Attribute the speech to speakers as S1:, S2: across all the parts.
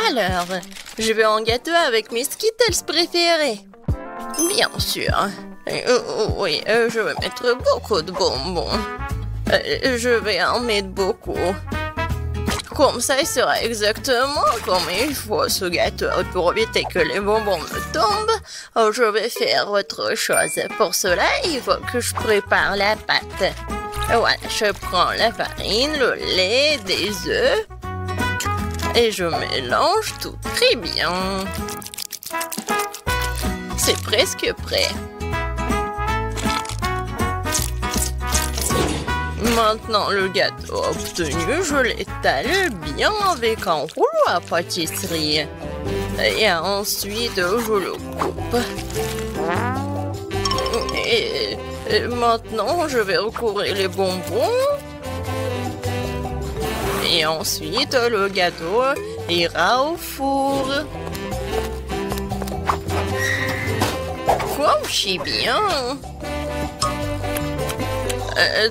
S1: Alors, je veux un gâteau avec mes Skittles préférés. Bien sûr. Oui, je vais mettre beaucoup de bonbons. Je vais en mettre beaucoup. Comme ça, il sera exactement comme il faut ce gâteau. Pour éviter que les bonbons me tombent, je vais faire autre chose. Pour cela, il faut que je prépare la pâte. Voilà, je prends la farine, le lait, des œufs et je mélange tout très bien. C'est presque prêt. Maintenant, le gâteau obtenu, je l'étale bien avec un rouleau à pâtisserie. Et ensuite, je le coupe. Et maintenant, je vais recouvrir les bonbons. Et ensuite, le gâteau ira au four. Couchez bien.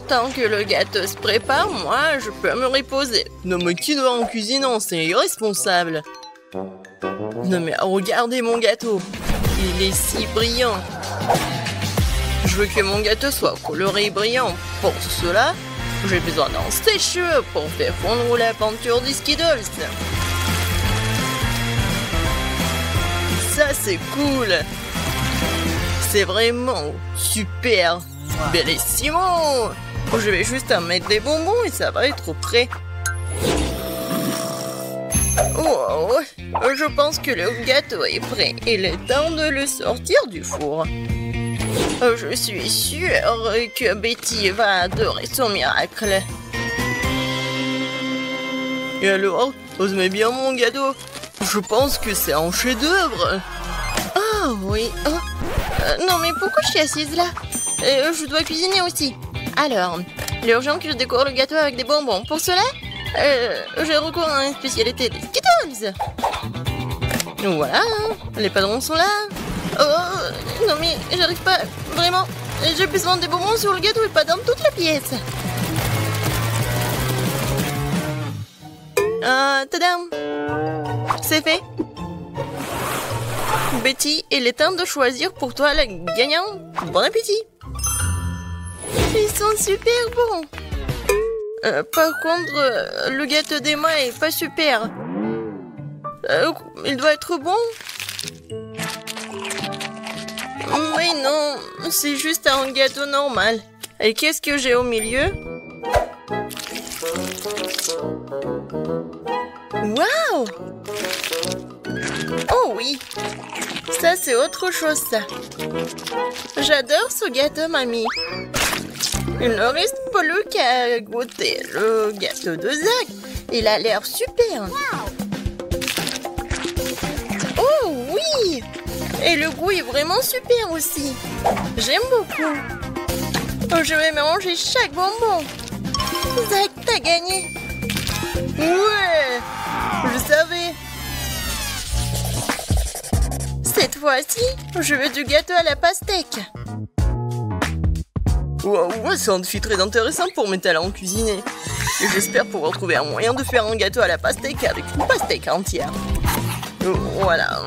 S1: Tant que le gâteau se prépare, moi, je peux me reposer. Non, mais qui doit en cuisinant? C'est irresponsable. Non, mais regardez mon gâteau. Il est si brillant. Je veux que mon gâteau soit coloré et brillant. Pour cela, j'ai besoin d'un sèche-cheveux pour faire fondre la peinture des Skittles. Ça, c'est cool. C'est vraiment super. Bellissimo! Je vais juste en mettre des bonbons et ça va être prêt. Oh, je pense que le gâteau est prêt. Il est temps de le sortir du four. Je suis sûre que Betty va adorer son miracle. Et alors, vous aimez bien mon gâteau? Je pense que c'est un chef-d'œuvre. Ah oui. Non mais pourquoi je suis assise là? Je dois cuisiner aussi. Alors, il est urgent que je décore le gâteau avec des bonbons. Pour cela, j'ai recours à une spécialité des Skittles. Voilà, les padrons sont là. Oh, non mais j'arrive pas, vraiment. J'ai besoin des bonbons sur le gâteau et pas dans toute la pièce. Tadam! C'est fait. Betty, il est temps de choisir pour toi la gagnante. Bon appétit! Ils sont super bons. Par contre, le gâteau d'Emma est pas super. Il doit être bon. Mais non, c'est juste un gâteau normal. Et qu'est-ce que j'ai au milieu? Waouh! Oh oui! Ça, c'est autre chose, ça. J'adore ce gâteau, mamie. Il ne reste plus qu'à goûter le gâteau de Zach. Il a l'air super. Oh oui! Et le goût est vraiment super aussi. J'aime beaucoup. Je vais manger chaque bonbon. Zach, t'as gagné. Ouais! Je savais. Cette fois-ci, je veux du gâteau à la pastèque. Ouais, c'est un défi très intéressant pour mes talents cuisinés. J'espère pouvoir trouver un moyen de faire un gâteau à la pastèque avec une pastèque entière. Voilà.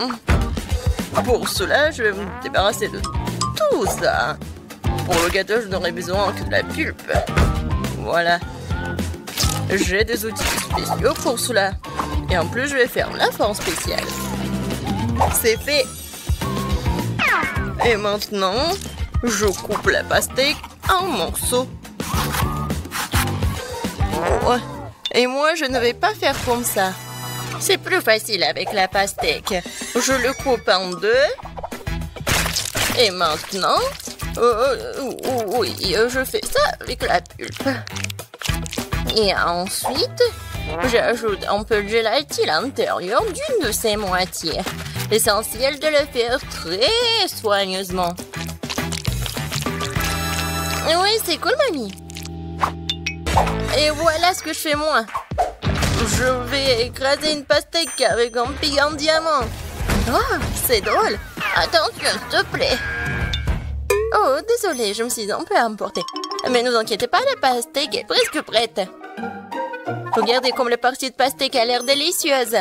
S1: Pour cela, je vais me débarrasser de tout ça. Pour le gâteau, je n'aurai besoin que de la pulpe. Voilà. J'ai des outils spéciaux pour cela. Et en plus, je vais faire la forme spéciale. C'est fait. Et maintenant, je coupe la pastèque en morceaux. Oh. Et moi, je ne vais pas faire comme ça. C'est plus facile avec la pastèque. Je le coupe en deux. Et maintenant, oui, je fais ça avec la pulpe. Et ensuite, j'ajoute un peu de gélatine à l'intérieur d'une de ses moitiés. L'essentiel de le faire très soigneusement. Oui, c'est cool, mamie. Et voilà ce que je fais moi. Je vais écraser une pastèque avec un pic en diamant. Oh, c'est drôle. Attention, s'il te plaît. Oh, désolée, je me suis un peu emportée. Mais ne vous inquiétez pas, la pastèque est presque prête. Regardez comme la partie de pastèque a l'air délicieuse.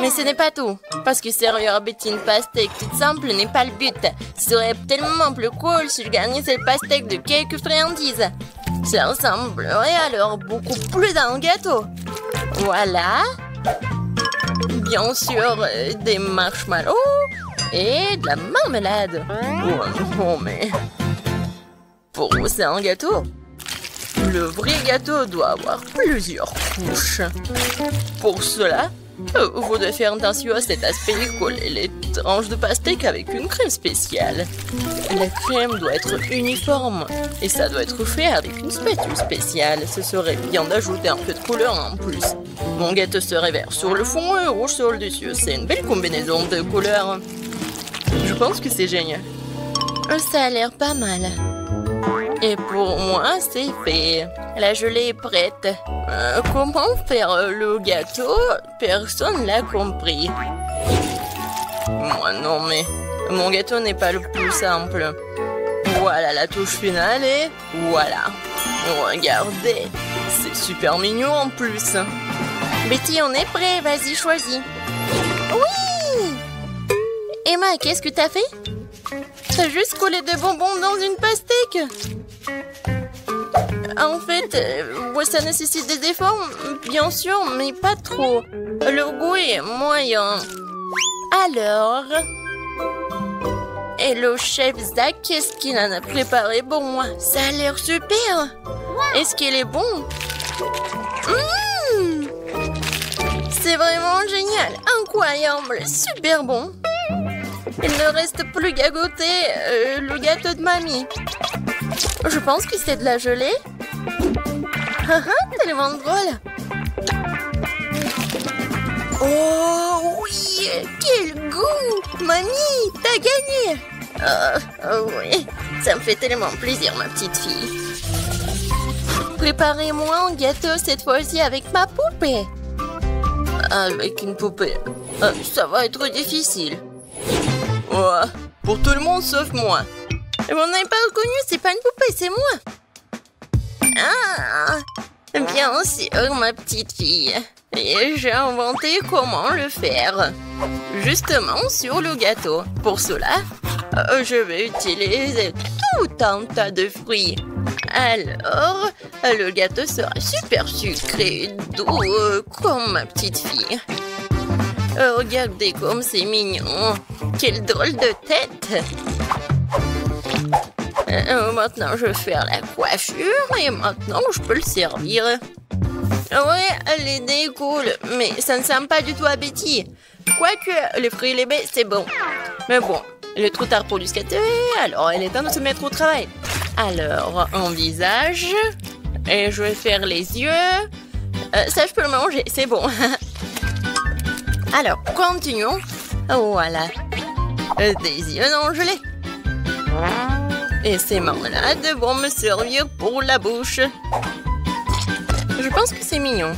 S1: Mais ce n'est pas tout, parce que servir à Betty une pastèque toute simple n'est pas le but. Ce serait tellement plus cool si je gagnais cette pastèque de quelques friandises. Ça ressemblerait alors beaucoup plus à un gâteau. Voilà. Bien sûr, des marshmallows et de la marmelade. Oh non, mais... Pour vous, c'est un gâteau. Le vrai gâteau doit avoir plusieurs couches. Pour cela, vous devez faire attention à cet aspect et coller les tranches de pastèque avec une crème spéciale. La crème doit être uniforme et ça doit être fait avec une spatule spéciale. Ce serait bien d'ajouter un peu de couleur en plus. Mon gâteau serait vert sur le fond et rouge sur le dessus. C'est une belle combinaison de couleurs. Je pense que c'est génial. Ça a l'air pas mal. Et pour moi, c'est fait. La gelée est prête. Comment faire le gâteau? Personne l'a compris. Moi non, mais mon gâteau n'est pas le plus simple. Voilà la touche finale et voilà. Regardez, c'est super mignon en plus. Betty, on est prêt. Vas-y, choisis. Oui! Emma, qu'est-ce que t'as fait? T'as juste collé des bonbons dans une pastèque. En fait, ça nécessite des efforts, bien sûr, mais pas trop. Le goût est moyen. Alors... Et le chef Zach, qu'est-ce qu'il en a préparé pour moi? Ça a l'air super. Est-ce qu'il est bon? C'est vraiment génial, incroyable, super bon. Il ne reste plus qu'à goûter le gâteau de mamie. Je pense que c'est de la gelée. Tellement drôle. Oh oui, quel goût! Mamie, t'as gagné! Oui, ça me fait tellement plaisir, ma petite fille. Préparez-moi un gâteau cette fois-ci avec ma poupée. Avec une poupée, ça va être difficile. Ouais, pour tout le monde sauf moi. Vous n'avez pas reconnu, c'est pas une poupée, c'est moi. Bien sûr, ma petite fille. Et j'ai inventé comment le faire. Justement sur le gâteau. Pour cela, je vais utiliser tout un tas de fruits. Alors, le gâteau sera super sucré, doux, comme ma petite fille. Regardez comme c'est mignon. Quelle drôle de tête. Maintenant, je vais faire la coiffure et maintenant, je peux le servir. Ouais, l'idée est cool, mais ça ne ressemble pas du tout à Betty. Quoique, les fruits et les baies, c'est bon. Mais bon, il est trop tard pour lui scatter, alors il est temps de se mettre au travail. Alors, un visage, et je vais faire les yeux. Ça, je peux le manger, c'est bon. Alors, continuons. Voilà. Des yeux en gelée. Et ces marmelades vont me servir pour la bouche. Je pense que c'est mignon.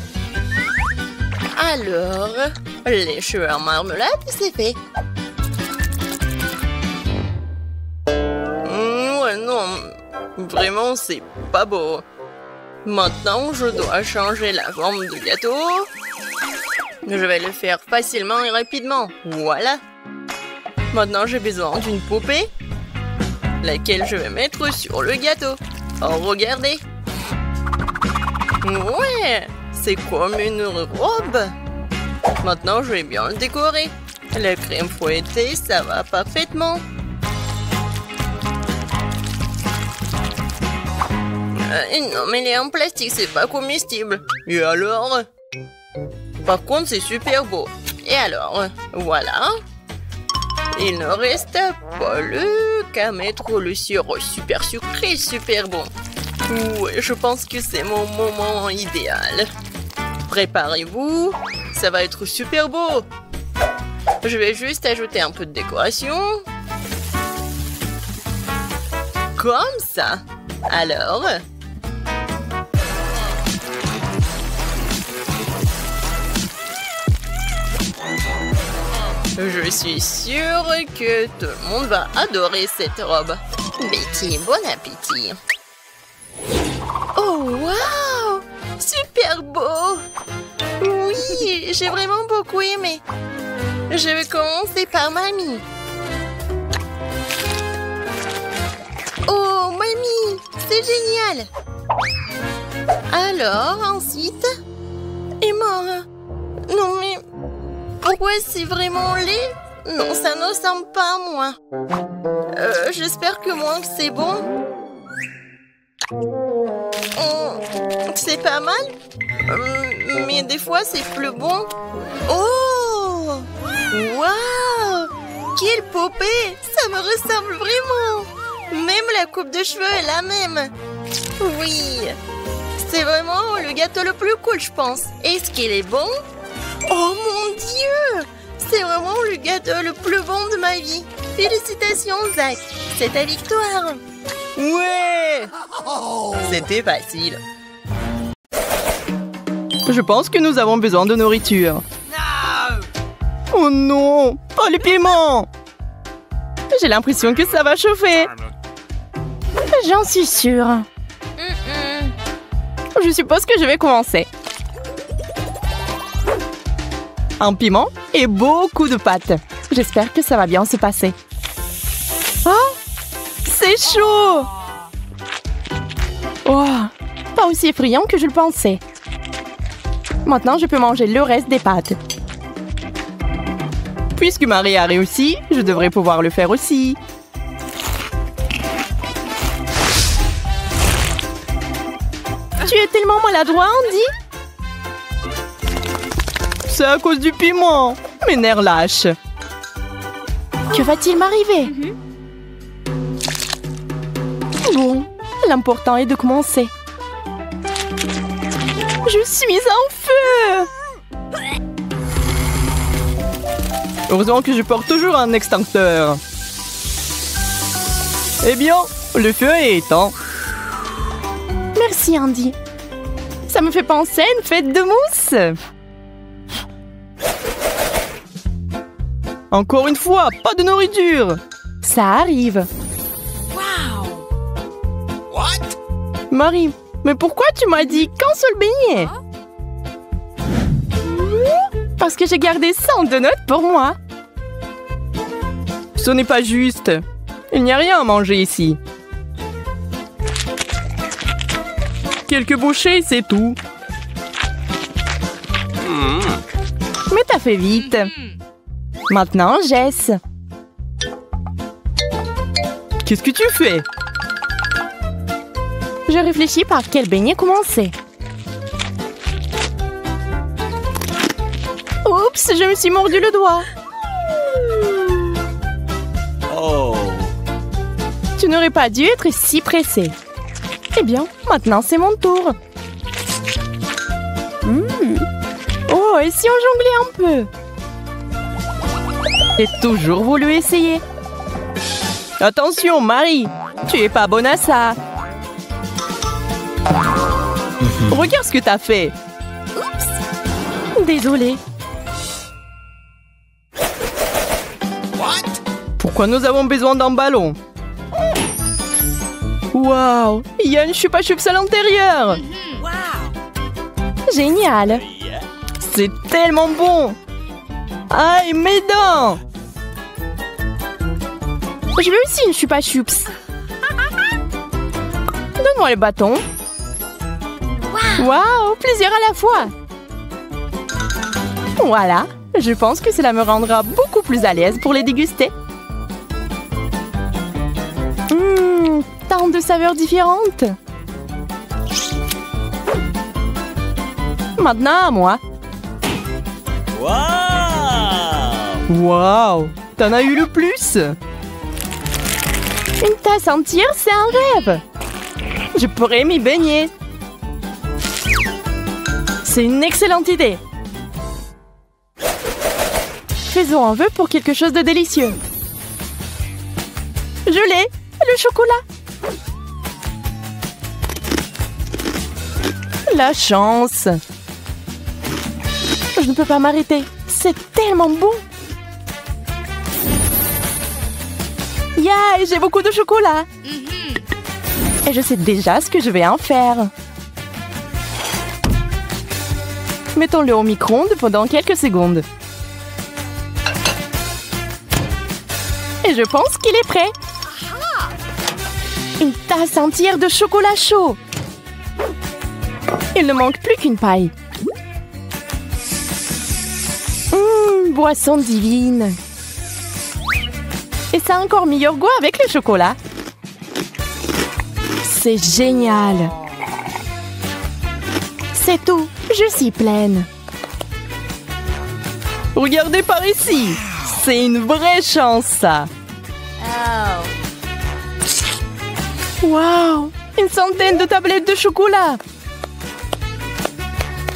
S1: Alors, les cheveux en marmelade, c'est fait. Ouais, non. Vraiment, c'est pas beau. Maintenant, je dois changer la forme du gâteau. Je vais le faire facilement et rapidement. Voilà. Maintenant, j'ai besoin d'une poupée, laquelle je vais mettre sur le gâteau. Oh, regardez. Ouais, c'est comme une robe. Maintenant, je vais bien le décorer. La crème fouettée, ça va parfaitement. Non, mais elle est en plastique, c'est pas comestible. Et alors? Par contre, c'est super beau. Et alors, voilà. Il ne reste plus qu'à mettre le sirop super sucré, super bon. Ouais, je pense que c'est mon moment idéal. Préparez-vous, ça va être super beau. Je vais juste ajouter un peu de décoration. Comme ça. Alors... Je suis sûre que tout le monde va adorer cette robe. Betty, bon appétit. Oh, waouh! Super beau! Oui, j'ai vraiment beaucoup aimé. Je vais commencer par mamie. Oh, mamie, c'est génial. Alors, ensuite... Et mort. Non, mais... Pourquoi c'est vraiment laid? Non, ça ne ressemble pas à moi. J'espère que moi, c'est bon. C'est pas mal. Mais des fois, c'est plus bon. Oh! Waouh! Quelle poupée! Ça me ressemble vraiment. Même la coupe de cheveux est la même. Oui. C'est vraiment le gâteau le plus cool, je pense. Est-ce qu'il est bon? Oh mon Dieu! C'est vraiment le gâteau le plus bon de ma vie. Félicitations, Zach. C'est ta victoire.
S2: Ouais! C'était facile. Je pense que nous avons besoin de nourriture. Oh non! Oh, les piments! J'ai l'impression que ça va chauffer.
S3: J'en suis sûre.
S2: Je suppose que je vais commencer. Un piment et beaucoup de pâtes. J'espère que ça va bien se passer. Oh! C'est chaud!
S3: Oh, pas aussi effrayant que je le pensais. Maintenant, je peux manger le reste des pâtes.
S2: Puisque Marie a réussi, je devrais pouvoir le faire aussi.
S3: Tu es tellement maladroit, Andy.
S2: C'est à cause du piment. Mes nerfs lâchent.
S3: Que va-t-il m'arriver? Bon, l'important est de commencer. Je suis en feu!
S2: Heureusement que je porte toujours un extincteur. Eh bien, le feu est éteint.
S3: Merci, Andy. Ça me fait penser à une fête de mousse.
S2: Encore une fois, pas de nourriture.
S3: Ça arrive.
S2: Marie, mais pourquoi tu m'as dit qu'un seul beignet?
S3: Parce que j'ai gardé 100 donuts pour moi.
S2: Ce n'est pas juste. Il n'y a rien à manger ici. Quelques bouchées, c'est tout.
S3: Mais t'as fait vite. Maintenant, Jess.
S2: Qu'est-ce que tu fais?
S3: Je réfléchis par quel beignet commencer. Oups, je me suis mordu le doigt.
S2: Oh.
S3: Tu n'aurais pas dû être si pressé. Eh bien, maintenant c'est mon tour. Oh, et si on jonglait un peu?
S2: J'ai toujours voulu essayer. Attention, Marie, tu es pas bonne à ça. Regarde ce que t'as fait.
S3: Oups. Désolée.
S2: Pourquoi nous avons besoin d'un ballon? Waouh, il y a une chupa chups à l'intérieur.
S3: Génial.
S2: C'est tellement bon. Aïe, mes dents.
S3: Je veux aussi une chupa chups. Donne-moi le bâton. Waouh, plusieurs à la fois. Voilà, je pense que cela me rendra beaucoup plus à l'aise pour les déguster. Tant de saveurs différentes. Maintenant à moi.
S2: Waouh, t'en as eu le plus.
S3: Une tasse entière, c'est un rêve.
S2: Je pourrais m'y baigner.
S3: C'est une excellente idée. Faisons un vœu pour quelque chose de délicieux. Je l'ai, le chocolat. La chance. Je ne peux pas m'arrêter. C'est tellement bon. Yeah, j'ai beaucoup de chocolat. Et je sais déjà ce que je vais en faire. Mettons-le au micro-ondes pendant quelques secondes. Et je pense qu'il est prêt. Une tasse entière de chocolat chaud. Il ne manque plus qu'une paille. Boisson divine. Et ça a encore meilleur goût avec le chocolat. C'est génial. C'est tout. Je suis pleine.
S2: Regardez par ici. C'est une vraie chance, ça.
S3: Wow! Une centaine de tablettes de chocolat.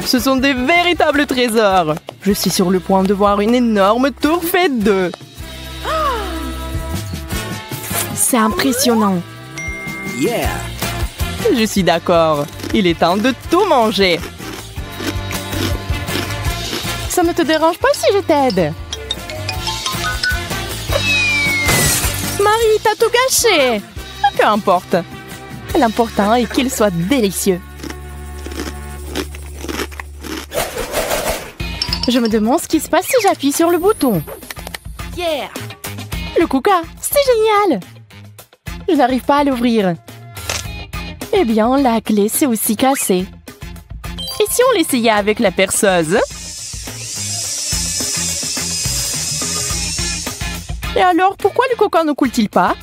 S2: Ce sont des véritables trésors. Je suis sur le point de voir une énorme tour faite d'œufs.
S3: C'est impressionnant.
S4: Yeah!
S2: Je suis d'accord. Il est temps de tout manger.
S3: Ça ne te dérange pas si je t'aide? Marie, t'as tout gâché.
S2: Peu importe.
S3: L'important est qu'il soit délicieux. Je me demande ce qui se passe si j'appuie sur le bouton.
S4: Yeah!
S3: Le Kuka, c'est génial! Je n'arrive pas à l'ouvrir. Eh bien, la clé s'est aussi cassée.
S2: Et si on l'essayait avec la perceuse?
S3: Et alors, pourquoi le coca ne coule-t-il pas?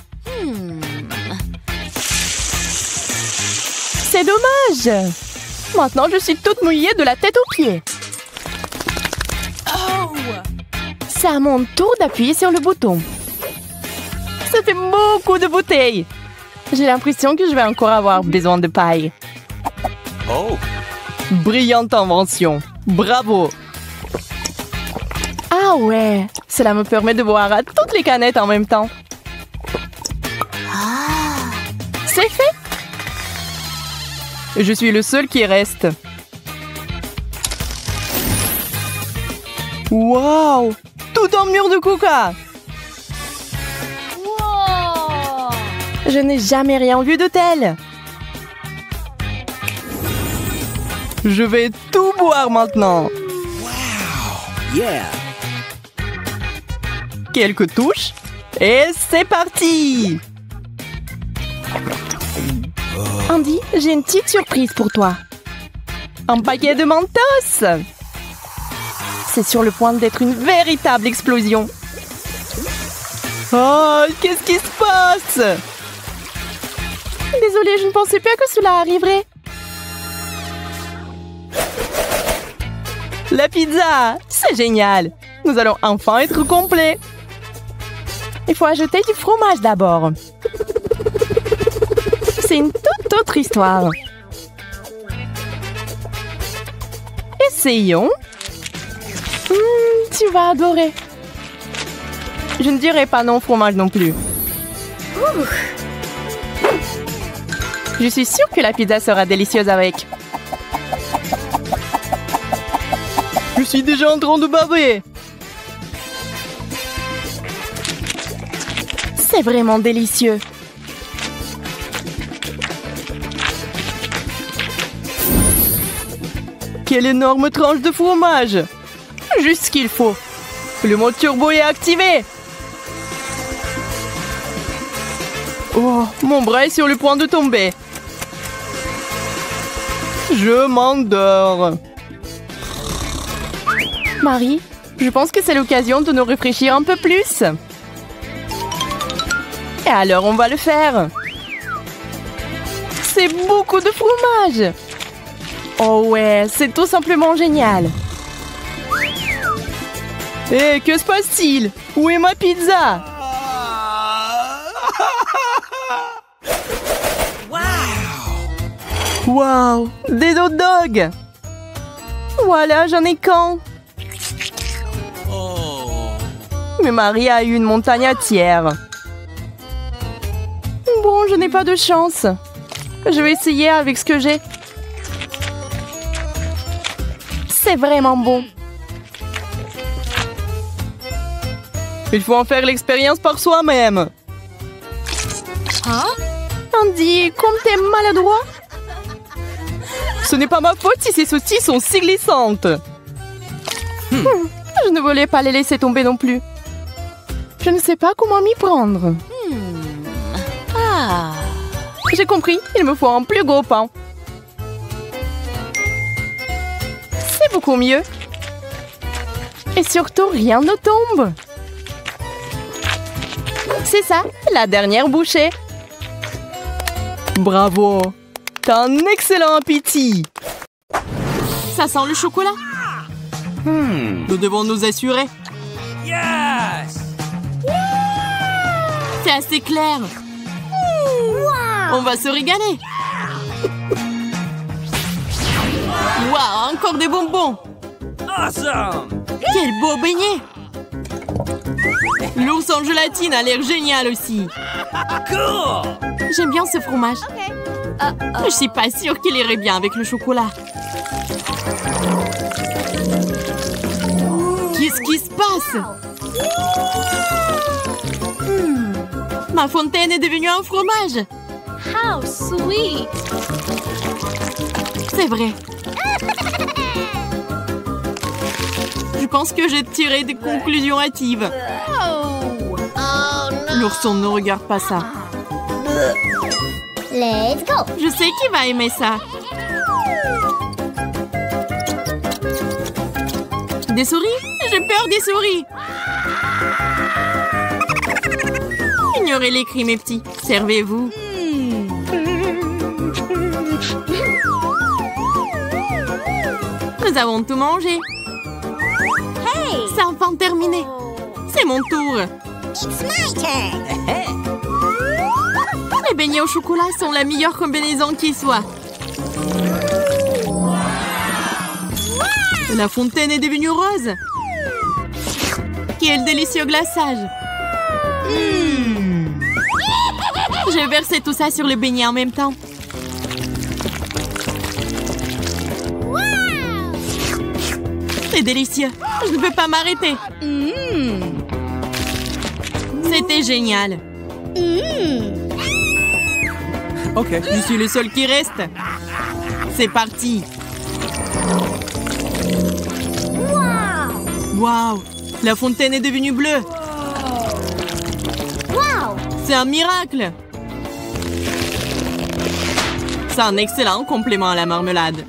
S3: C'est dommage! Maintenant, je suis toute mouillée de la tête aux pieds. C'est à mon tour d'appuyer sur le bouton.
S2: Ça fait beaucoup de bouteilles.
S3: J'ai l'impression que je vais encore avoir besoin de paille.
S4: Oh!
S2: Brillante invention. Bravo.
S3: Ah ouais! Cela me permet de boire à toutes les canettes en même temps. C'est fait!
S2: Je suis le seul qui reste. Waouh! Tout en mur de coca!
S3: Je n'ai jamais rien vu de tel.
S2: Je vais tout boire maintenant.
S4: Yeah!
S2: Quelques touches. Et c'est parti!
S3: Andy, j'ai une petite surprise pour toi.
S2: Un paquet de Mentos!
S3: C'est sur le point d'être une véritable explosion.
S2: Oh, qu'est-ce qui se passe?
S3: Désolée, je ne pensais pas que cela arriverait.
S2: La pizza! C'est génial! Nous allons enfin être complets.
S3: Il faut ajouter du fromage d'abord. C'est une toute autre histoire.
S2: Essayons.
S3: Tu vas adorer.
S2: Je ne dirai pas non fromage non plus.
S3: Je suis sûre que la pizza sera délicieuse avec.
S2: Je suis déjà en train de baver.
S3: C'est vraiment délicieux.
S2: Quelle énorme tranche de fromage! Juste ce qu'il faut. Le mode turbo est activé. Oh, mon bras est sur le point de tomber. Je m'endors.
S3: Marie, je pense que c'est l'occasion de nous réfléchir un peu plus.
S2: Et alors, on va le faire.
S3: C'est beaucoup de fromage. Oh ouais, c'est tout simplement génial.
S2: Hé, que se passe-t-il? Où est ma pizza? Wow, des hot dogs. Voilà, j'en ai qu'un. Mais Marie a eu une montagne entière.
S3: Bon, je n'ai pas de chance. Je vais essayer avec ce que j'ai. C'est vraiment bon.
S2: Il faut en faire l'expérience par soi-même.
S3: Andy, comme t'es maladroit.
S2: Ce n'est pas ma faute si ces saucisses sont si glissantes. Je ne voulais pas les laisser tomber non plus. Je ne sais pas comment m'y prendre. J'ai compris, il me faut un plus gros pain. C'est beaucoup mieux. Et surtout, rien ne tombe. C'est ça, la dernière bouchée. Bravo, t'as un excellent appétit. Ça sent le chocolat. Nous devons nous assurer.
S4: Yes!
S2: C'est assez clair. On va se régaler. Waouh, encore des bonbons.
S4: Awesome!
S2: Quel beau beignet. L'ours en gélatine a l'air génial aussi.
S4: Cool!
S2: J'aime bien ce fromage. Je suis pas sûre qu'il irait bien avec le chocolat. Qu'est-ce qui se passe? Ma fontaine est devenue un fromage.
S1: How sweet!
S2: C'est vrai. Je pense que j'ai tiré des conclusions hâtives. L'ourson ne regarde pas ça.
S5: Let's go.
S2: Je sais qu'il va aimer ça. Des souris? J'ai peur des souris. Ignorez les cris, mes petits. Servez-vous. Nous avons tout mangé. C'est enfin terminé. C'est mon tour.
S5: It's my turn.
S2: Les beignets au chocolat sont la meilleure combinaison qui soit. La fontaine est devenue rose. Quel délicieux glaçage. J'ai versé tout ça sur les beignets en même temps. C'est délicieux. Je ne peux pas m'arrêter. C'était génial.
S4: Ok.
S2: Je suis le seul qui reste. C'est parti. Waouh! La fontaine est devenue bleue.
S5: Wow.
S2: C'est un miracle. C'est un excellent complément à la marmelade.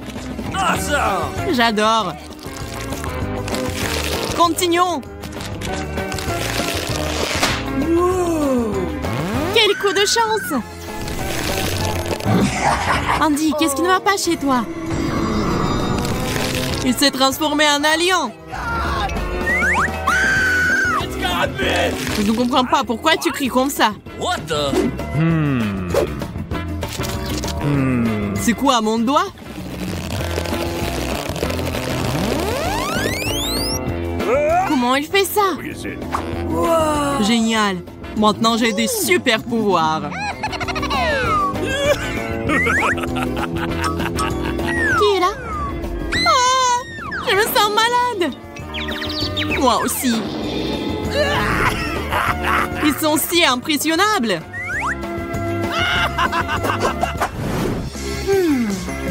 S4: Awesome!
S2: J'adore. Continuons. Quel coup de chance! Andy, qu'est-ce qui ne va pas chez toi? Il s'est transformé en alien. Je ne comprends pas pourquoi tu cries comme ça.
S4: What the?
S2: C'est quoi, mon doigt? Comment il fait ça? Génial. Maintenant, j'ai des super pouvoirs. Qui est là? Ah! Je me sens malade. Moi aussi. Ils sont si impressionnables.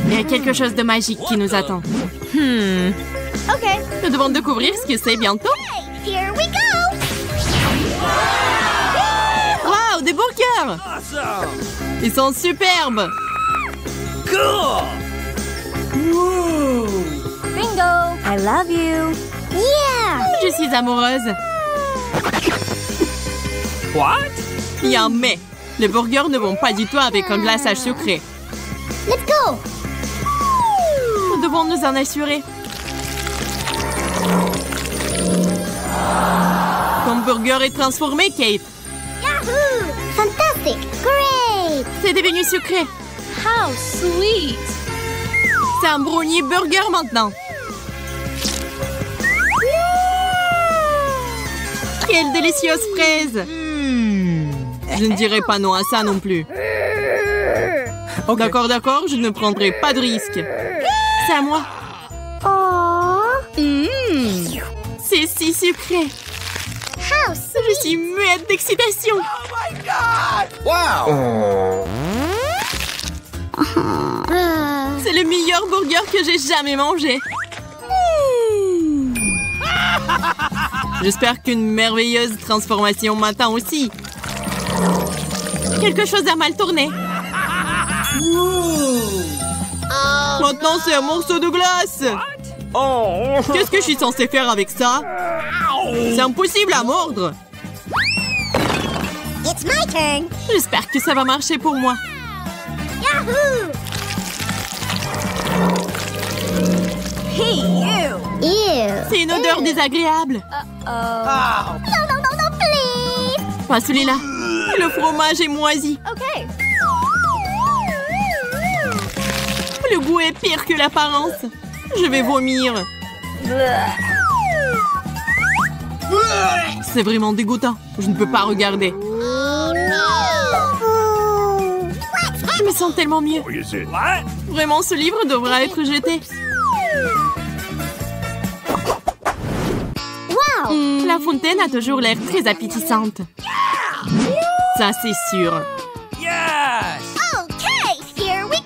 S2: Il y a quelque chose de magique qui nous attend.
S5: OK.
S2: Nous devons découvrir ce que c'est bientôt.
S5: Here we go.
S2: Waouh, des burgers!
S4: Awesome!
S2: Ils sont superbes.
S4: Cool!
S5: Ringo, I love you. Yeah.
S2: Je suis amoureuse.
S4: What?
S2: Il y a un mais. Les burgers ne vont pas du tout avec un glaçage sucré.
S5: Let's go.
S2: Nous devons nous en assurer. Ton burger est transformé, Kate.
S5: Yahoo! Fantastic. Great.
S2: C'est devenu sucré.
S1: How sweet!
S2: C'est un brownie burger maintenant. Quelle délicieuse fraise. Je ne dirai pas non à ça non plus.
S4: Ok.
S2: D'accord, d'accord, je ne prendrai pas de risque. C'est à moi. C'est si sucré.
S5: How
S2: Je
S5: sweet.
S2: suis muette d'excitation.
S4: Wow!
S2: C'est le meilleur burger que j'ai jamais mangé. J'espère qu'une merveilleuse transformation m'attend aussi. Quelque chose a mal tourné. Maintenant, c'est un morceau de glace. Qu'est-ce que je suis censée faire avec ça? C'est impossible à mordre.
S5: It's my turn.
S2: J'espère que ça va marcher pour moi.
S5: Yahoo! Hey, you! Ew!
S2: C'est une odeur désagréable.
S5: No, please!
S2: Pas celui-là. Le fromage est moisi.
S5: Okay.
S2: Le goût est pire que l'apparence. Je vais vomir. C'est vraiment dégoûtant. Je ne peux pas regarder.
S5: Oh no!
S2: Je me sens tellement mieux. Vraiment, ce livre devra être jeté.
S5: Wow!
S2: La fontaine a toujours l'air très appétissante. Ça, c'est sûr.
S4: Yes!
S5: Okay, here we go!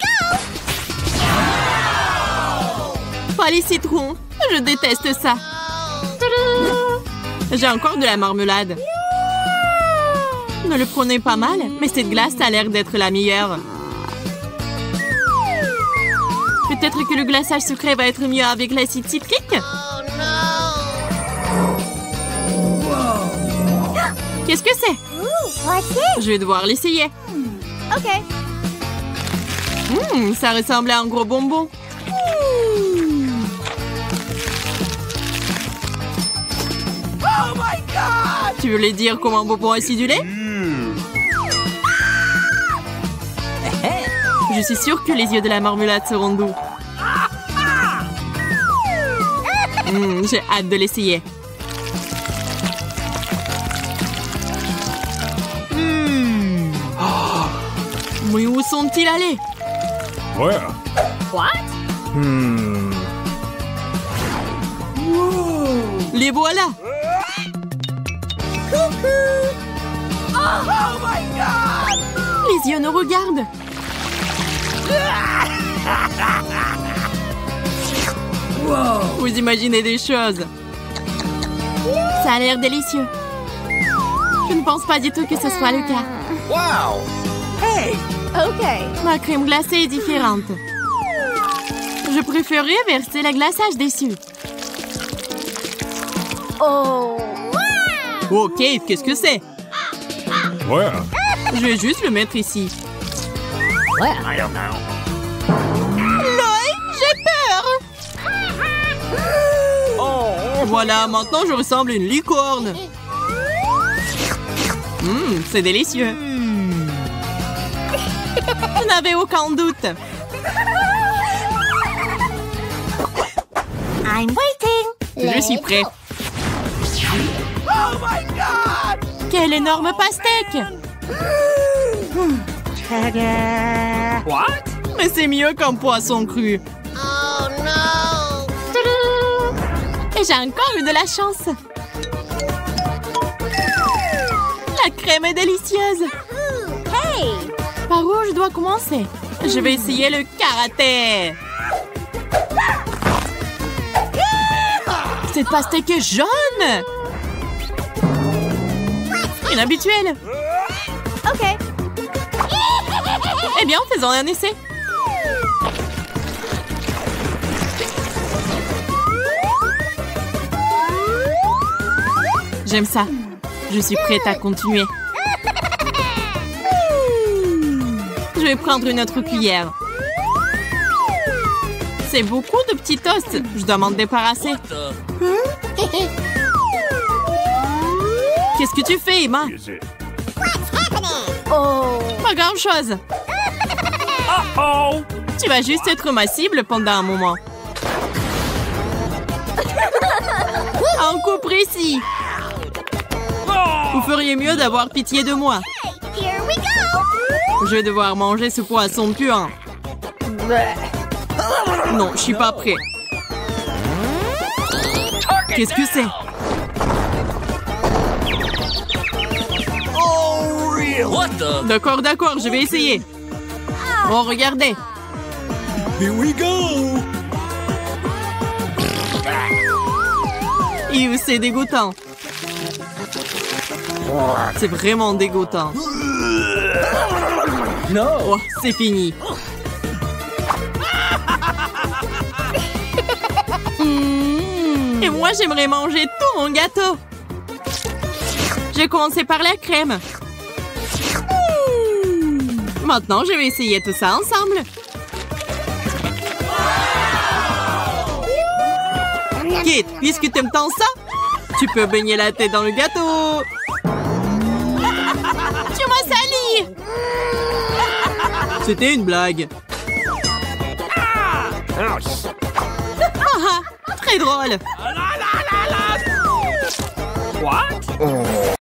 S2: Pas les citrons. Je déteste ça. J'ai encore de la marmelade. Ne le prenez pas mal, mais cette glace a l'air d'être la meilleure. Peut-être que le glaçage sucré va être mieux avec l'acide citrique? Qu'est-ce que c'est?
S5: What's it?
S2: Je vais devoir l'essayer.
S5: Okay.
S2: Ça ressemble à un gros bonbon.
S4: Oh my God!
S2: Tu voulais dire comme un bonbon acidulé? Je suis sûre que les yeux de la marmelade seront doux. J'ai hâte de l'essayer. Mais où sont-ils allés?
S4: Where?
S2: Les voilà!
S4: Oh my God!
S2: Les yeux nous regardent! Vous imaginez des choses. Ça a l'air délicieux. Je ne pense pas du tout que ce soit le cas.
S4: Wow! Hey!
S5: Okay.
S2: Ma crème glacée est différente. Je préférerais verser le glaçage dessus.
S5: Oh!
S2: Ok, qu'est-ce que c'est?
S4: Where?
S2: Je vais juste le mettre ici.
S4: I don't know.
S2: Loïc, j'ai peur! Voilà, maintenant je ressemble à une licorne. C'est délicieux. Je n'avais aucun doute.
S5: I'm waiting.
S2: Je suis prêt.
S4: Oh my God!
S2: Quel énorme pastèque!
S4: What?
S2: Mais c'est mieux qu'un poisson cru.
S1: Oh non!
S2: Et j'ai encore eu de la chance. La crème est délicieuse.
S5: Hey!
S2: Par où je dois commencer? Je vais essayer le karaté. Cette pastèque est jaune. Inhabituel.
S5: Okay.
S2: Eh bien, faisons un essai. J'aime ça. Je suis prête à continuer. Je vais prendre une autre cuillère. C'est beaucoup de petits toasts. Je dois m'en débarrasser. Qu'est-ce que tu fais, Emma?
S5: Oh!
S2: Pas grand-chose.
S4: Oh!
S2: Tu vas juste être ma cible pendant un moment. Un coup précis. Vous feriez mieux d'avoir pitié de moi.
S5: Here we go!
S2: Je vais devoir manger ce poisson puant. Non, je suis pas prêt. Qu'est-ce que c'est?
S4: Oh, real! What the?
S2: D'accord, je vais essayer. Oh, regardez.
S4: Here we go!
S2: C'est dégoûtant. C'est vraiment dégoûtant.
S4: No!
S2: Oh, c'est fini. Et moi, j'aimerais manger tout mon gâteau. Je vais commencer par la crème. Maintenant, je vais essayer tout ça ensemble. Kate, puisque tu aimes tant ça, tu peux baigner la tête dans le gâteau. Tu m'as sali. C'était une blague. Très drôle.
S4: What?